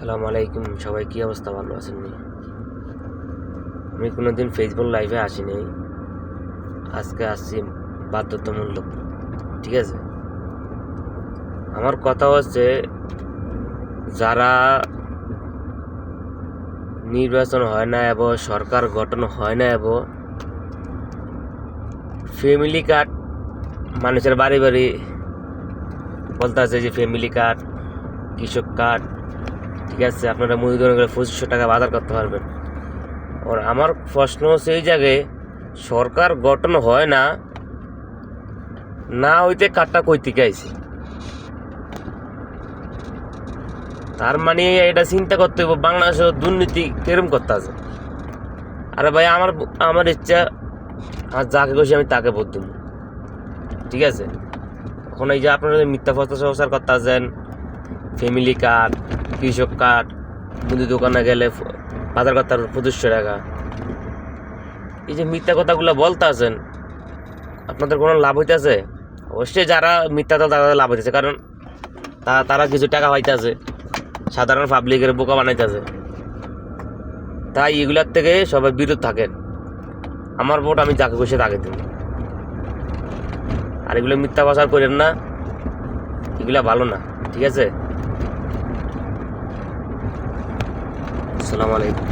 আসসালামু আলাইকুম। সবাই কি অবস্থা, ভালো আছেন নি? আমি কোনোদিন ফেসবুক লাইভে আসিনি, আজকে আসছি বাধ্যতামূলক। ঠিক আছে, আমার কথা হচ্ছে যারা নির্বাচন হয় না এবং সরকার গঠন হয় না এবং ফ্যামিলি কার্ড মানুষের বাড়ি বাড়ি বলতে আছে যে ফ্যামিলি কার্ড, কৃষক কার্ড, ঠিক আছে, আপনারা মুদিদোকান করে 2500 টাকা বাজার করতে পারবেন। আর আমার প্রশ্ন হচ্ছে এই জায়গায় সরকার গঠন হয় না, না হইতে কার্ডটা কই থেকে আইছে? তার মানে এটা চিন্তা করতে হবে বাংলাদেশে দুর্নীতি কেরম করতে আছে। আরে ভাই, আমার আমার ইচ্ছা আর যাকে খুশি আমি তাকে ভোট দেব, ঠিক আছে। এখন এই যে আপনারা মিথ্যা প্রচার করতে আছেন, ফ্যামিলি কার্ড, কৃষক কার্ড, মুদি দোকানে গেলে বাজার করতে 2500 টাকা, এই যে মিথ্যা কথাগুলো বলতে আছেন, আপনাদের কোনো লাভ হইতেছে? অবশ্যই যারা মিথ্যা তারা লাভ হইতেছে, কারণ তারা কিছু টাকা পাইতেছে, সাধারণ পাবলিকের বোকা বানাইতেছে। তাই এগুলার থেকে সবাই বিরত থাকেন। আমার ভোট আমি যাকে খুশি তাকে দেব। আর এগুলো মিথ্যা প্রচার করেন না, এগুলা ভালো না, ঠিক আছে। আসসালামু আলাইকুম।